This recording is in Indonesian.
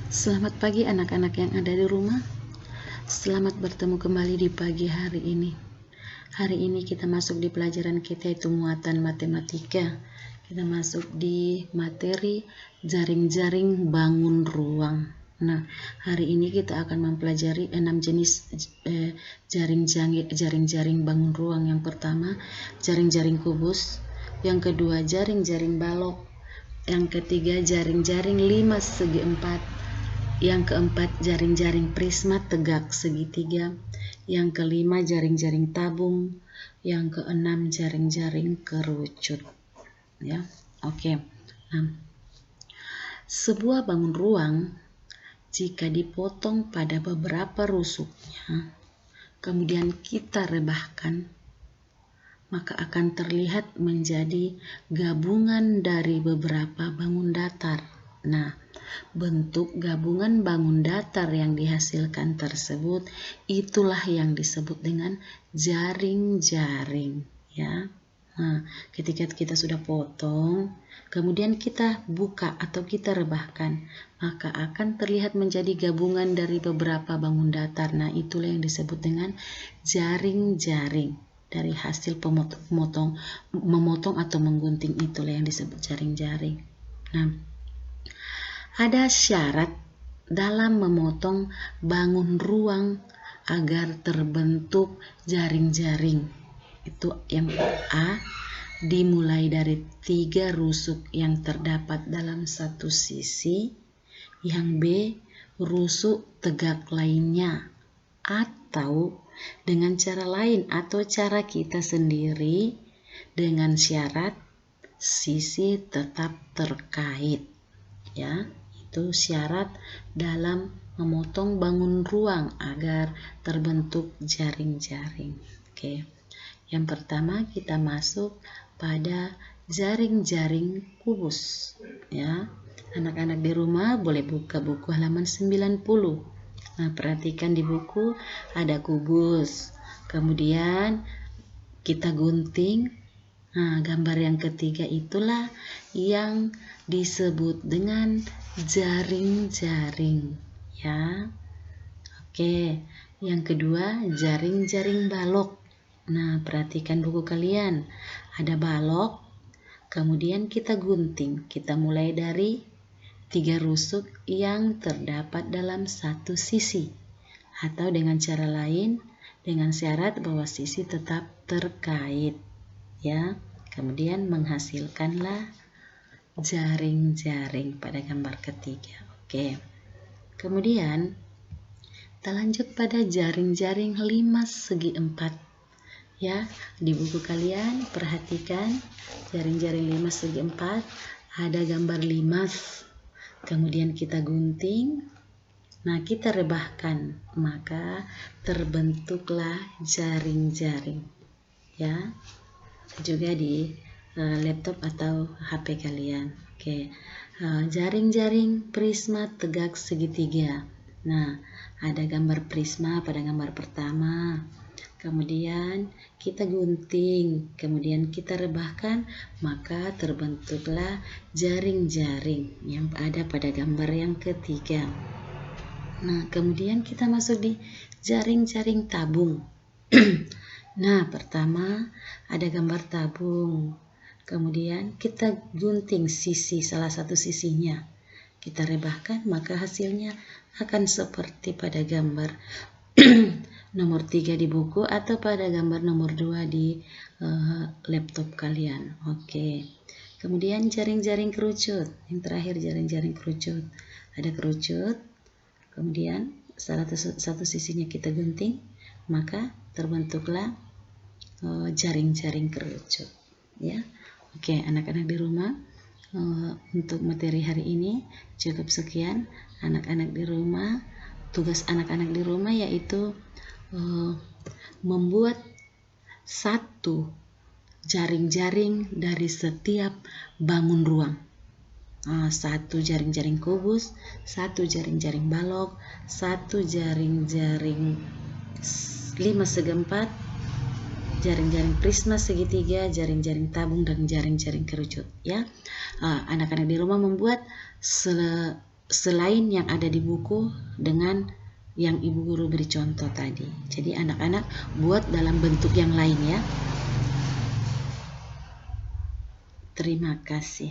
Selamat pagi anak-anak yang ada di rumah. Selamat bertemu kembali di pagi hari ini. Hari ini kita masuk di pelajaran kita yaitu muatan matematika. Kita masuk di materi jaring-jaring bangun ruang. Nah, hari ini kita akan mempelajari 6 jenis jaring-jaring bangun ruang. Yang pertama, jaring-jaring kubus. Yang kedua, jaring-jaring balok. Yang ketiga, jaring-jaring 5 segi 4. Yang keempat, jaring-jaring prisma tegak segitiga. Yang kelima, jaring-jaring tabung. Yang keenam, jaring-jaring kerucut. Ya, oke. Nah, sebuah bangun ruang jika dipotong pada beberapa rusuknya, kemudian kita rebahkan, maka akan terlihat menjadi gabungan dari beberapa bangun datar. Nah, bentuk gabungan bangun datar yang dihasilkan tersebut itulah yang disebut dengan jaring-jaring, ya. Nah, ketika kita sudah potong, kemudian kita buka atau kita rebahkan, maka akan terlihat menjadi gabungan dari beberapa bangun datar. Nah, itulah yang disebut dengan jaring-jaring. Dari hasil memotong atau menggunting, itulah yang disebut jaring-jaring. Nah, ada syarat dalam memotong bangun ruang agar terbentuk jaring-jaring. Itu yang A, dimulai dari 3 rusuk yang terdapat dalam satu sisi. Yang B, rusuk tegak lainnya. Atau dengan cara lain atau cara kita sendiri, dengan syarat sisi tetap terkait, ya. Itu syarat dalam memotong bangun ruang agar terbentuk jaring-jaring. Oke. Yang pertama kita masuk pada jaring-jaring kubus, ya. Anak-anak di rumah boleh buka buku halaman 90. Nah, perhatikan di buku ada kubus. Kemudian kita gunting. Nah, gambar yang ketiga itulah yang disebut dengan jaring-jaring, ya. Oke, yang kedua jaring-jaring balok. Nah, perhatikan buku kalian. Ada balok, kemudian kita gunting. Kita mulai dari 3 rusuk yang terdapat dalam satu sisi. Atau dengan cara lain, dengan syarat bahwa sisi tetap terkait, ya. Kemudian menghasilkanlah jaring-jaring pada gambar ketiga. Oke. Kemudian kita lanjut pada jaring-jaring 5 segi 4. Ya, di buku kalian perhatikan jaring-jaring 5 segi 4, ada gambar 5. Kemudian kita gunting. Nah, kita rebahkan, maka terbentuklah jaring-jaring. Ya. Juga di laptop atau HP kalian. Oke. Jaring-jaring prisma tegak segitiga. Nah, ada gambar prisma pada gambar pertama. Kemudian kita gunting, kemudian kita rebahkan, maka terbentuklah jaring-jaring yang ada pada gambar yang ketiga. Nah, kemudian kita masuk di jaring-jaring tabung. Nah, pertama ada gambar tabung. Kemudian kita gunting sisi, salah satu sisinya. Kita rebahkan, maka hasilnya akan seperti pada gambar nomor 3 di buku atau pada gambar nomor 2 di laptop kalian. Oke. Kemudian jaring-jaring kerucut. Yang terakhir jaring-jaring kerucut. Ada kerucut. Kemudian salah satu sisinya kita gunting, maka terbentuklah jaring-jaring kerucut, ya. Oke, anak-anak di rumah, untuk materi hari ini cukup sekian. Anak-anak di rumah, tugas anak-anak di rumah yaitu membuat satu jaring-jaring dari setiap bangun ruang. Satu jaring-jaring kubus, satu jaring-jaring balok, satu jaring-jaring 5 segi 4, jaring-jaring prisma segitiga, jaring-jaring tabung, dan jaring-jaring kerucut, ya. Anak-anak di rumah membuat selain yang ada di buku dengan yang ibu guru beri contoh tadi. Jadi anak-anak buat dalam bentuk yang lain ya. Terima kasih.